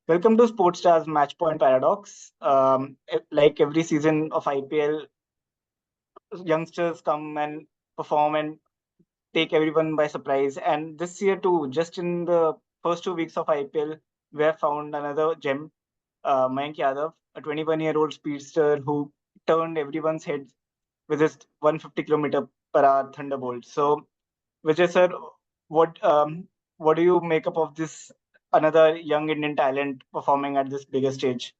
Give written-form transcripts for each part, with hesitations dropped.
Welcome to Sports Stars Match Point Paradox. Like every season of IPL, youngsters come and perform and take everyone by surprise. And this year too, just in the first 2 weeks of IPL, we have found another gem, Mayank Yadav, a 21-year-old speedster who turned everyone's heads with his 150 per hour thunderbolt. So, Vijay sir, what um, what do you make up of this another young Indian talent performing at this bigger stage?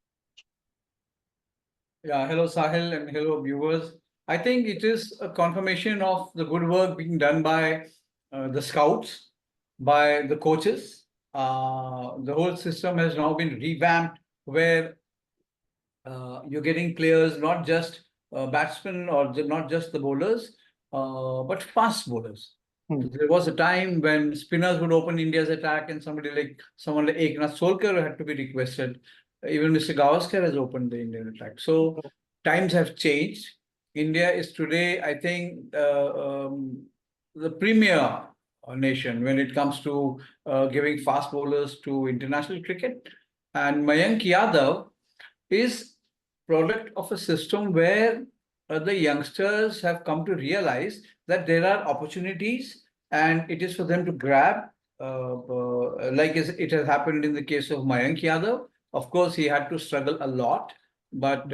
Yeah, hello Sahil and hello viewers. I think it is a confirmation of the good work being done by the scouts, by the coaches. The whole system has now been revamped where you're getting players, not just batsmen or not just the bowlers, but fast bowlers. Hmm. There was a time when spinners would open India's attack, and someone like Eknath Solkar had to be requested. Even Mr. Gavaskar has opened the Indian attack. So times have changed. India is today, I think, the premier nation when it comes to giving fast bowlers to international cricket. And Mayank Yadav is product of a system where the youngsters have come to realize that there are opportunities and it is for them to grab, like it has happened in the case of Mayank Yadav. Of course, he had to struggle a lot, but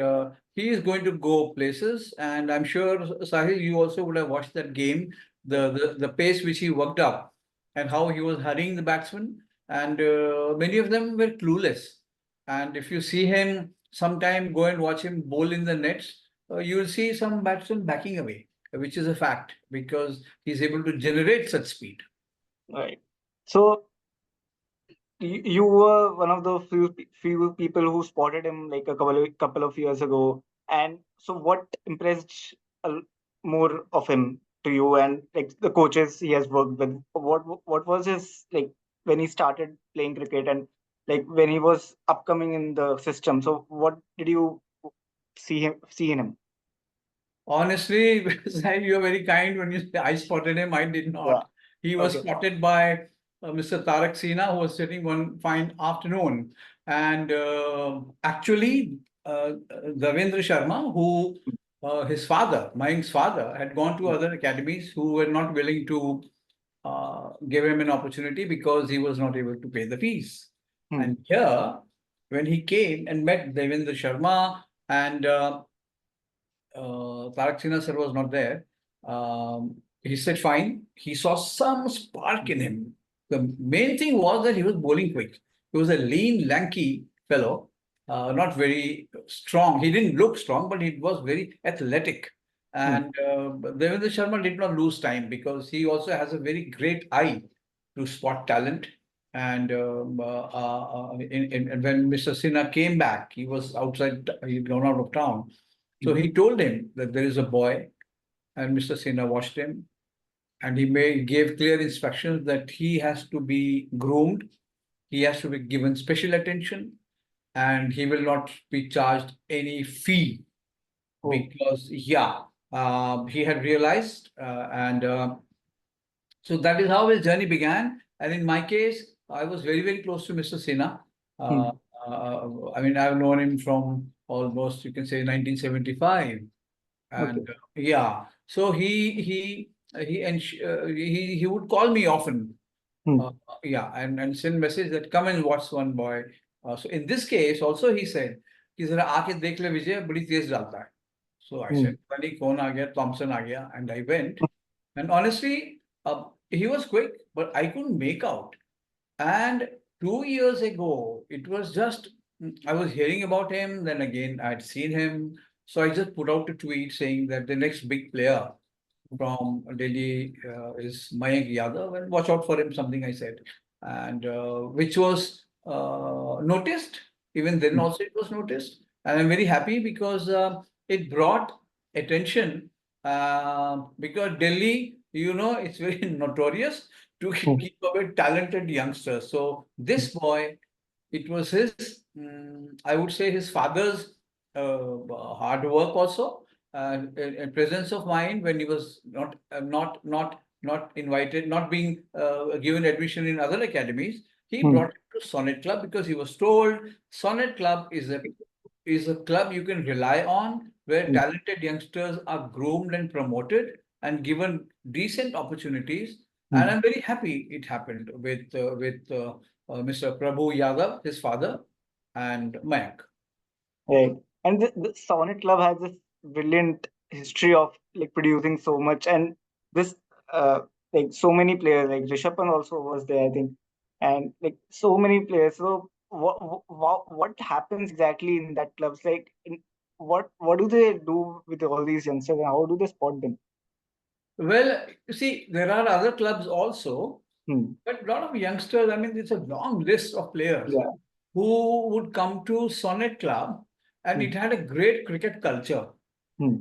he is going to go places. And I'm sure, Sahil, you also would have watched that game, the pace which he worked up and how he was hurrying the batsmen. And many of them were clueless. And if you see him sometime, go and watch him bowl in the nets, you will see some batsmen backing away, which is a fact because he's able to generate such speed. Right. So you were one of the few people who spotted him like a couple of years ago. And so, what impressed uh, more of him to you and like the coaches he has worked with? What was his like when he started playing cricket and like when he was upcoming in the system? So, what did you see in him? Honestly, Sahil, you're very kind when you say I spotted him. I did Yeah. not. He was Okay. spotted by Mr. Tarak Sina, who was sitting one fine afternoon. And actually, Davendra Sharma, who his father, Mayank's father, had gone to other academies who were not willing to give him an opportunity because he was not able to pay the fees. Hmm. And here, when he came and met Devendra Sharma and Tarak Sinha sir was not there. He said, fine. He saw some spark in him. The main thing was that he was bowling quick. He was a lean, lanky fellow, not very strong. He didn't look strong, but he was very athletic. Hmm. And Devendra Sharma did not lose time because he also has a very great eye to spot talent. And when Mr. Sinha came back, he was outside, he'd gone out of town. So he told him that there is a boy, and Mr. Sinha watched him, and gave clear instructions that he has to be groomed, he has to be given special attention, and he will not be charged any fee Oh. because, yeah, he had realized, and so that is how his journey began. And in my case, I was very, very close to Mr. Sinha. Hmm. Uh, I mean, I've known him from almost, you can say, 1975. Okay. And yeah, so he would call me often, Hmm. uh, yeah, and send message that come and watch one boy. So in this case also he said कि जरा आके देख ले विजय बड़ी तेज डालता है. So I Hmm. said पता नहीं कौन आ गया, Thompson आ गया, and I went. And honestly, he was quick but I couldn't make out. And 2 years ago, it was just, I was hearing about him, then again, I'd seen him. So I just put out a tweet saying that the next big player from Delhi is Mayank Yadav, and watch out for him, something I said. And which was noticed. Even then, also, it was noticed. And I'm very happy because it brought attention because Delhi, it's very notorious to Hmm. keep away talented youngsters. So this boy, it was his, I would say, his father's hard work also, and presence of mind when he was not invited, not being given admission in other academies. He brought him to Sonnet Club because he was told Sonnet Club is a club you can rely on, where talented youngsters are groomed and promoted and given decent opportunities. And I'm very happy it happened with Mr. Prabhu Yadav, his father, and Mayank. Right. And the Sonnet Club has this brilliant history of like producing so much, and this uh like so many players, like Rishabh Pant also was there, I think, and like so many players. So what happens exactly in that clubs? Like, what do they do with all these youngsters, and how do they spot them? Well, you see, there are other clubs also, Hmm. but a lot of youngsters, I mean, it's a long list of players Yeah. who would come to Sonnet Club, and Hmm. it had a great cricket culture. Hmm.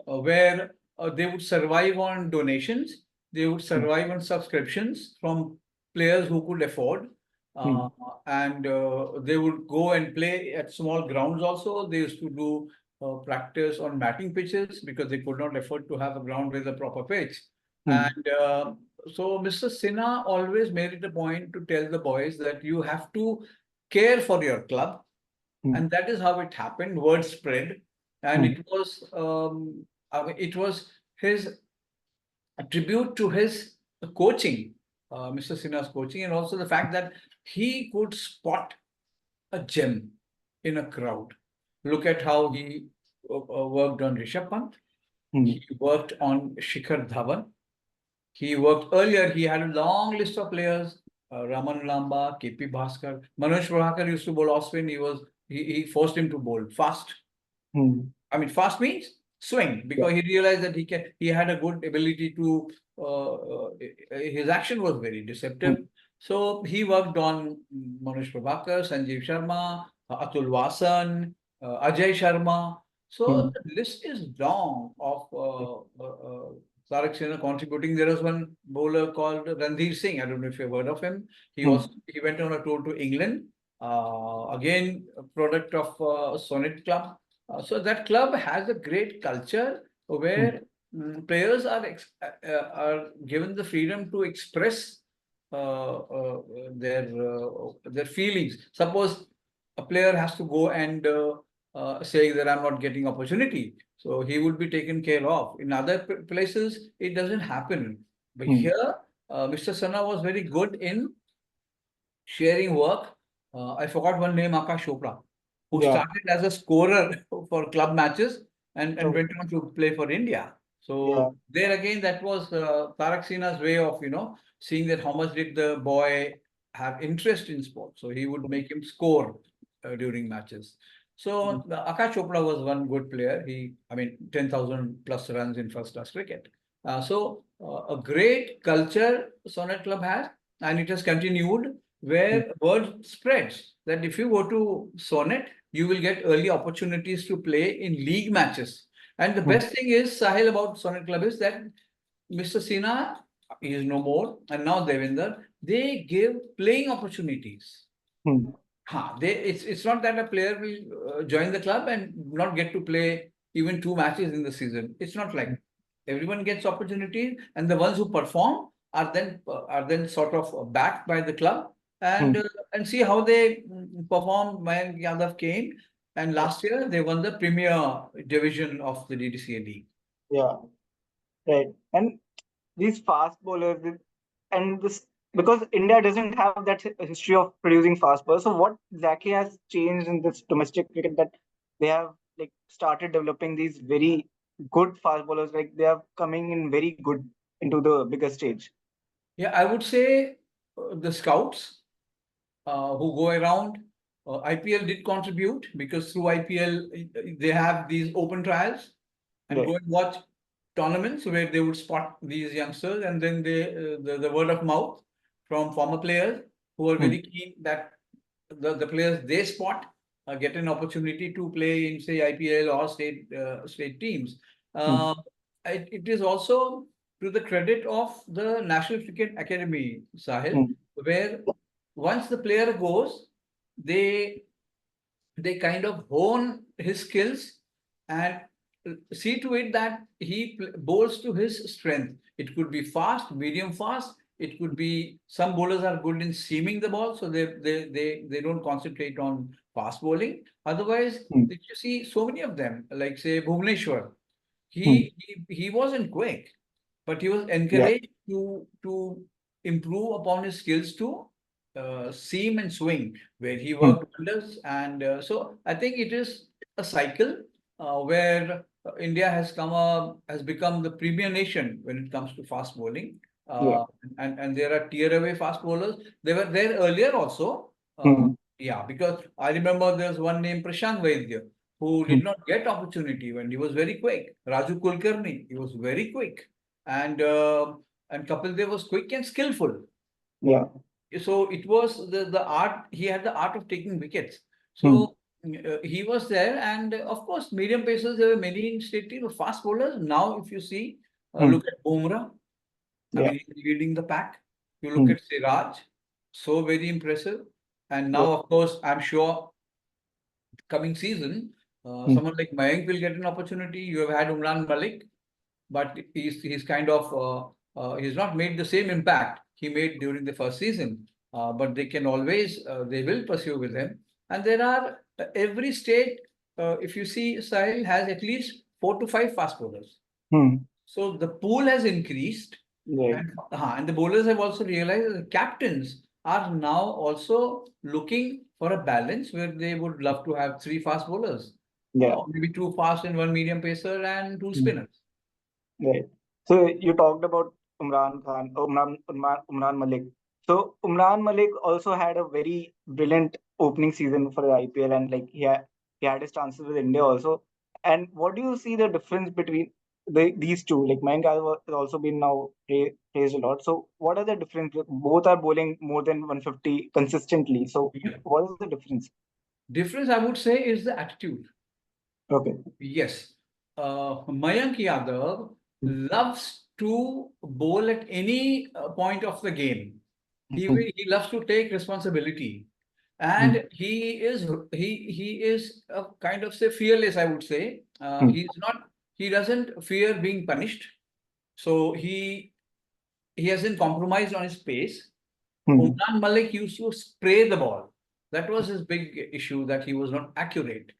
Where they would survive on donations, they would Hmm. survive on subscriptions from players who could afford, Hmm. uh, and they would go and play at small grounds also. They used to do practice on matting pitches because they could not afford to have a ground with a proper pitch. Hmm. And so Mr. Sinha always made it a point to tell the boys that you have to care for your club, Hmm. and that is how it happened. Word spread, and Hmm. it was his tribute to his coaching, Mr. Sinha's coaching, and also the fact that he could spot a gem in a crowd. Look at how he worked on Rishabh Pant. Hmm. He worked on Shikhar Dhawan. He worked earlier, he had a long list of players, Raman Lamba, KP Bhaskar. Manoj Prabhakar used to bowl off spin. He forced him to bowl fast. Hmm. I mean, fast means swing, Yeah. because he realized that he had a good ability to, his action was very Hmm. deceptive. So he worked on Manoj Prabhakar, Sanjeev Sharma, Atul Vasan, Ajay Sharma. So Hmm. the list is long of Tarak Sinha contributing. There was one bowler called Randhir Singh. I don't know if you've heard of him. Hmm. He went on a tour to England. Again, a product of Sonnet Club. So that club has a great culture Hmm. where players are given the freedom to express their feelings. Suppose a player has to go and say that I'm not getting opportunity, so he would be taken care of. In other places, it doesn't happen. But Hmm. here, Mr. Sana was very good in sharing work. I forgot one name, Akash Chopra, who Yeah. started as a scorer for club matches and So went on to play for India. yeah. So there again, that was Tarak Sinha's way of, seeing that how much did the boy have interest in sport. So he would make him score during matches. Hmm. So Akash Chopra was one good player. 10,000 plus runs in first class cricket. A great culture Sonnet Club has, and it has continued, Hmm. where word spreads that if you go to Sonnet, you will get early opportunities to play in league matches. And the Hmm. best thing is, Sahil, about Sonnet Club is that Mr. Sinha, he is no more, and now Devinder, they give playing opportunities. Hmm. It's not that a player will join the club and not get to play even two matches in the season. It's not like everyone gets opportunities, and the ones who perform are then sort of backed by the club, Hmm. and see how they perform. Mayank Yadav came, and last year they won the Premier Division of the DDCA League. Yeah. Right. And these fast bowlers and this, because India doesn't have that history of producing fast bowlers. So what exactly has changed in this domestic cricket that they have like started developing these very good fast bowlers? Like they are coming in very good into the bigger stage. Yeah, I would say the scouts who go around. IPL did contribute because through IPL they have these open trials, and Right. go and watch tournaments where they would spot these youngsters, and then the word of mouth from former players who are Hmm. very keen that the players they spot get an opportunity to play in, say, IPL or state teams. Hmm. Uh, it is also to the credit of the National Cricket Academy, Sahil, Hmm. where once the player goes, they they kind of hone his skills and see to it that he bowls to his strength. It could be fast, medium fast, It could be some bowlers are good in seaming the ball, so they don't concentrate on fast bowling. Otherwise, Hmm. if you see so many of them, like say Bhuvneshwar, Hmm. he wasn't quick, but he was Yeah. encouraged to improve upon his skills to seam and swing, where he Hmm. worked wonders. And so I think it is a cycle where India has become the premier nation when it comes to fast bowling. Yeah. Uh, and there are tier away fast bowlers. They were there earlier also. Hmm. Yeah, because I remember there's one named Prashant Vaidya who Hmm. did not get opportunity when he was very quick. Raju Kulkarni, he was very quick, and and Kapil Dev was quick and skillful. Yeah. So it was the art. He had the art of taking wickets. Hmm. So he was there, and of course, medium pacers. There were many in state team, fast bowlers. Now, if you see, Hmm. look at Bumrah. I Yeah. mean, he's leading the pack. You look Hmm. at Siraj, so very impressive. And Yeah. now, of course, I'm sure coming season, Hmm. someone like Mayank will get an opportunity. You have had Umran Malik, but he's kind of he's not made the same impact he made during the first season. But they can always they will pursue with him. And there are every state, if you see, Sahil has at least 4 to 5 fast bowlers. Hmm. So the pool has increased, Right. and the bowlers have also realized that the captains are now also looking for a balance where they would love to have 3 fast bowlers, Yeah. maybe 2 fast and 1 medium pacer and 2 spinners. Right. So you talked about Umran Malik. So Umran Malik also had a very brilliant opening season for the IPL, and like he had his chances with India also. And what do you see the difference between these two? Like Mayank Yadav has also been now praised a lot. So what are the difference? Both are bowling more than 150 consistently. So Yeah. what is the difference? Difference, I would say, is the attitude. Okay. Yes. Mayank Yadav loves to bowl at any point of the game. Hmm. He loves to take responsibility, Hmm. and he is a kind of say fearless. I would say Hmm. he doesn't fear being punished, so he hasn't compromised on his pace. Hmm. Umran Malik used to spray the ball. That was his big issue, that he was not accurate.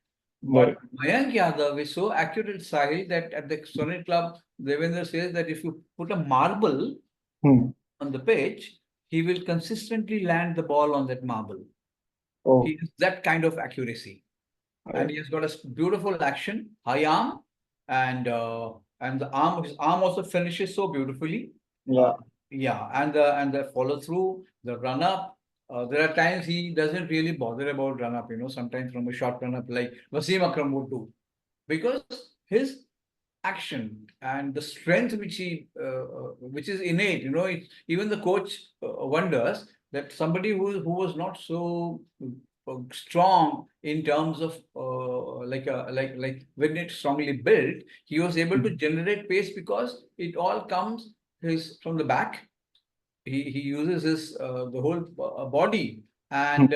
But Right. Mayank Yadav is so accurate, Sahil, that at the Sonnet Club, Devendra says that if you put a marble Hmm. on the pitch, he will consistently land the ball on that marble. Oh. He has that kind of accuracy, and Right. he has got a beautiful action, high arm, and the arm his arm also finishes so beautifully. Uh, Yeah. yeah, and the follow through, the run up. There are times he doesn't really bother about run up. Sometimes from a short run up like Wasim Akram would do, because his action and the strength which is innate. Even the coach wonders that somebody who was not so strong in terms of like when it's strongly built, he was able to Hmm. generate pace because it all comes his from the back. He uses his the whole body, Hmm. and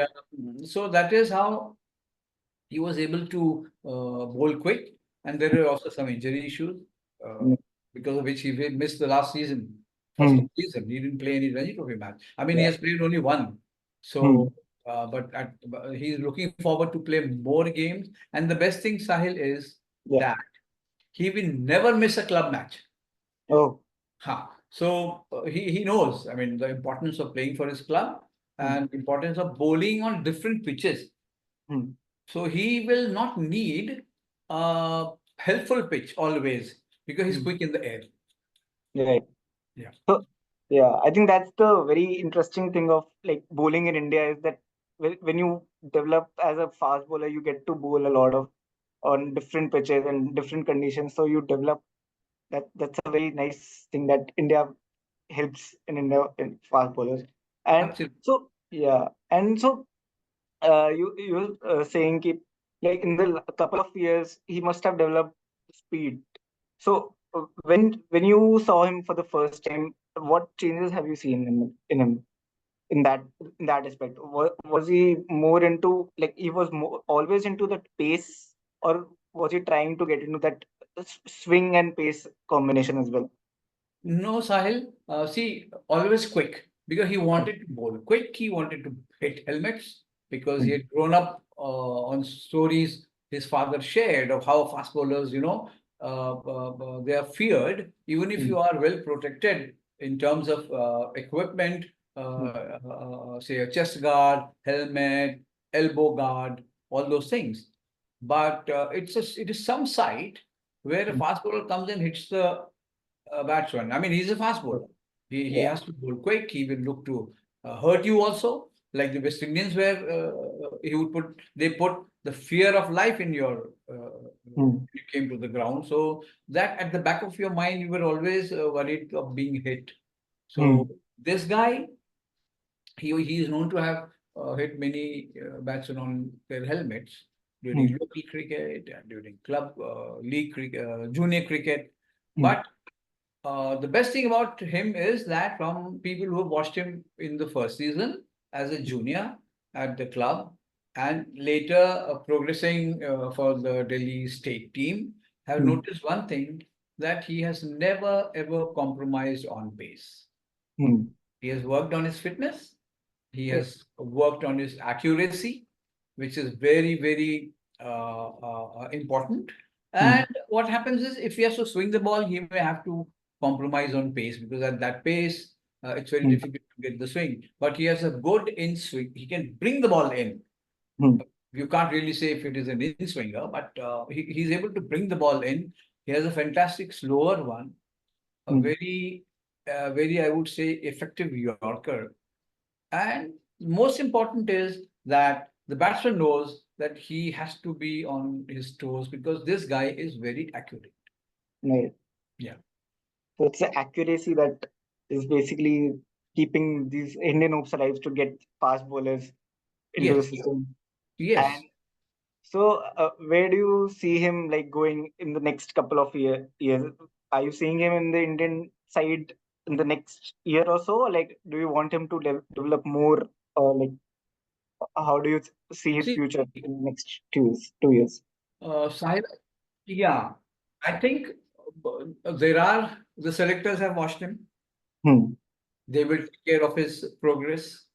so that is how he was able to bowl quick, and there were also some injury issues uh, Hmm. because of which he missed the last season, first Hmm. of the season. He didn't play any Ranji Trophy match. I mean, he Yeah. has played only one. Hmm. So, but he's looking forward to play more games. And the best thing, Sahil, is Yeah. that he will never miss a club match. Oh. So he knows, I mean, the importance of playing for his club Hmm. and importance of bowling on different pitches. Hmm. So he will not need a helpful pitch always because he's Hmm. quick in the air. Right. Yeah. So yeah, I think that's the very interesting thing of like bowling in India is that when you develop as a fast bowler, you get to bowl a lot of on different pitches and different conditions. So you develop that's a very nice thing that India helps in India in fast bowlers. And Absolutely. so yeah, and so you saying ki, like in the couple of years he must have developed speed. So when you saw him for the first time, what changes have you seen in him in that aspect? Was he more into like he was more, always into that pace, or was he trying to get into that swing and pace combination as well? No, Sahil. See, always quick because he wanted to bowl quick. He wanted to hit helmets because he Mm, had grown up on stories his father shared of how fast bowlers, they are feared even if mm, you are well protected in terms of equipment, mm, say a chest guard, helmet, elbow guard, all those things. But it is some site where a mm. fast bowler comes and hits the batsman. I mean, he's a fast bowler. He Yeah. has to bowl quick. He will look to hurt you also, like the West Indians, where they put the fear of life in your Mm, you came to the ground. So that at the back of your mind, you were always worried of being hit. So mm, this guy, he is known to have hit many batsmen on their helmets during mm, local cricket and during club league cricket, junior cricket. mm, But the best thing about him is that from people who have watched him in the first season as a junior at the club and later progressing for the Delhi state team have mm, noticed one thing that he has never ever compromised on pace. mm. He has worked on his fitness. He Right. has worked on his accuracy, which is very, very important. Mm, And what happens is, if he has to swing the ball, he may have to compromise on pace because at that pace, it's very mm, difficult to get the swing. But he has a good in swing. He can bring the ball in. mm, You can't really say if it is an in swinger, but he's able to bring the ball in. He has a fantastic slower one, a mm. very, I would say, effective Yorker. And most important is that the batsman knows that he has to be on his toes because this guy is very accurate. Right. Yeah. So it's the accuracy that is basically keeping these Indian hopes alive to get fast bowlers into the Yes. system. And Yes. so, where do you see him like going in the next couple of years? Are you seeing him in the Indian side in the next year or so? Or, like, do you want him to develop more? Or like, how do you see his See, future in the next 2 years? 2 years. Sahil, yeah, I think there are the selectors have watched him. Hmm. They will take care of his progress.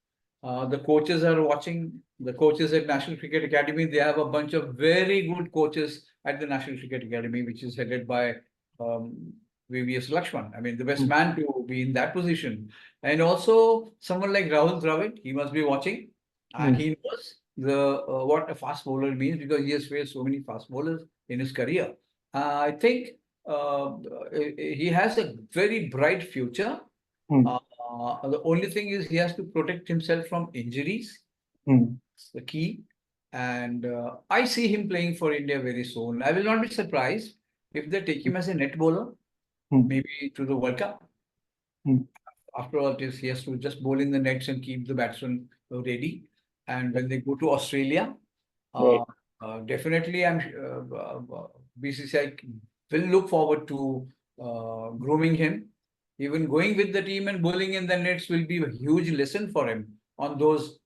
The coaches are watching. The coaches at National Cricket Academy, they have a bunch of very good coaches at the National Cricket Academy, which is headed by um, VVS Lakshman. I mean, the best Hmm. man to be in that position. And also someone like Rahul Dravid, he must be watching, and Hmm. he knows the what a fast bowler means because he has faced so many fast bowlers in his career. I think he has a very bright future. Hmm. The only thing is he has to protect himself from injuries. Hmm. It's the key. And I see him playing for India very soon. I will not be surprised if they take him as a net bowler, Hmm. maybe to the World Cup. Hmm. After all, he has to just bowl in the nets and keep the batsman ready. And when they go to Australia, Right. uh, definitely BCCI will look forward to grooming him. Even going with the team and bowling in the nets will be a huge lesson for him on those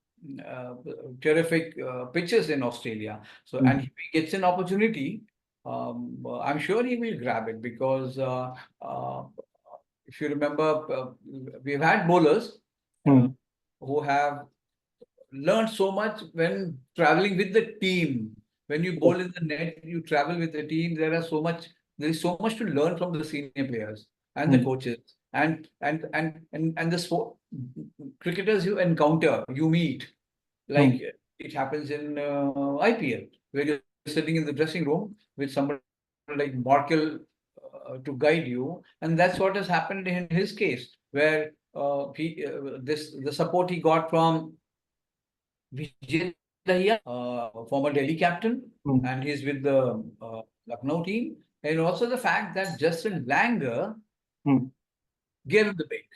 uh, terrific pitches in Australia. So, Hmm. and if he gets an opportunity, I'm sure he will grab it because uh, if you remember, we've had bowlers uh, Hmm. who have learned so much when traveling with the team. When you bowl in the net, you travel with the team. There is so much to learn from the senior players and the Hmm. coaches and the sport cricketers you encounter, you meet. Hmm. Like it happens in IPL, where you're sitting in the dressing room with somebody like Markel to guide you, and that's what has happened in his case, where the support he got from Vijay Dahiya, former Delhi captain, Hmm. and he's with the Lucknow team, and also the fact that Justin Langer Hmm. gave him the break.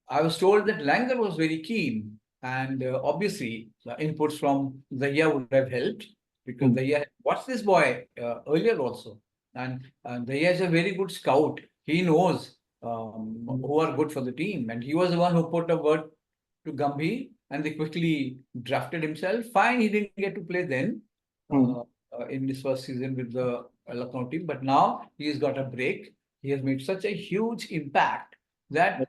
I was told that Langer was very keen, and obviously the inputs from Dahiya would have helped because Hmm. Dahiya watched this boy earlier also, and Dahiya is a very good scout. He knows Hmm. who are good for the team, and he was the one who put a word to Gambhir, and they quickly drafted himself. Fine, he didn't get to play then Hmm. in his first season with the Lucknow team, but now he's got a break. He has made such a huge impact that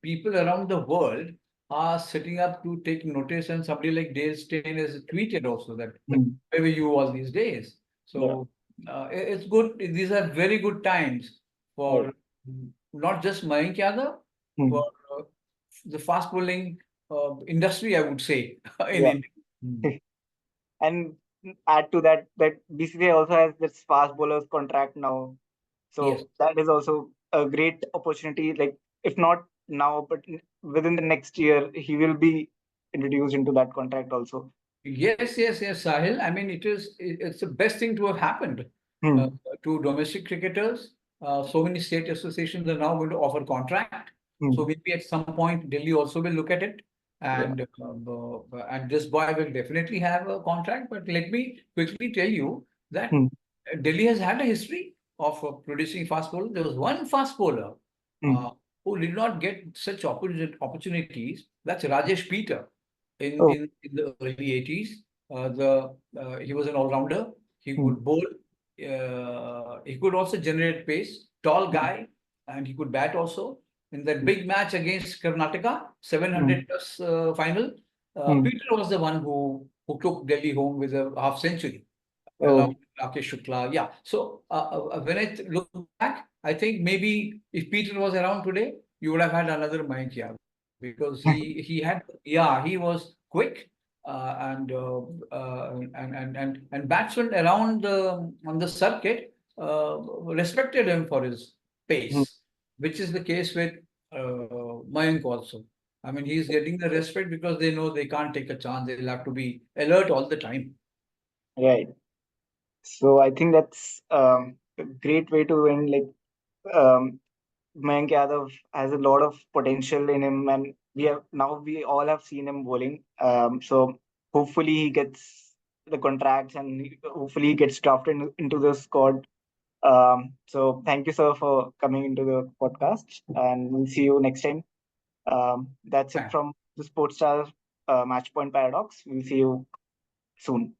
people around the world are sitting up to take notice, and somebody like Dale Steyn has tweeted also that Mm. where were you all these days? Yeah. So it's good. These are very good times Right. for not just Mayank Yadav, for Mm. the fast bowling industry, I would say, in Yeah. India. Mm. And add to that, that BCCI also has this fast bowlers contract now. Yes. So that is also a great opportunity. Like, if not now, but within the next year, he will be introduced into that contract also. Yes, Sahil. I mean, it's the best thing to have happened uh, Hmm. to domestic cricketers. So many state associations are now going to offer contract. So Hmm. maybe at some point, Delhi also will look at it, Yeah. and this boy will definitely have a contract. But let me quickly tell you that Hmm. Delhi has had a history of producing fast bowlers. There was one fast bowler Hmm. uh, who did not get such opportunities. That's Rajesh Peter Oh. in the early 80s. He was an all-rounder. He Hmm. could bowl. He could also generate pace. Tall Hmm. guy, and he could bat also. In that big match against Karnataka, Hmm. 700 plus final, Hmm. Peter was the one who took Delhi home with a half century along Oh. with Rakesh Shukla. Yeah. So when I look back, I think maybe if Peter was around today, you would have had another Mayank Yadav, because he was quick, and batsmen around on the circuit respected him for his Hmm. pace, which is the case with Mayank also. I mean, he's getting the respect because they know they can't take a chance. They'll have to be alert all the time. Right. So I think that's a great way to end. Like, um, Mayank Yadav has a lot of potential in him, and we all have seen him bowling. So hopefully he gets the contracts, and hopefully he gets drafted into the squad. So thank you, sir, for coming into the podcast, and we'll see you next time. That's it from the Sports Star Match Point Paradox. We'll see you soon.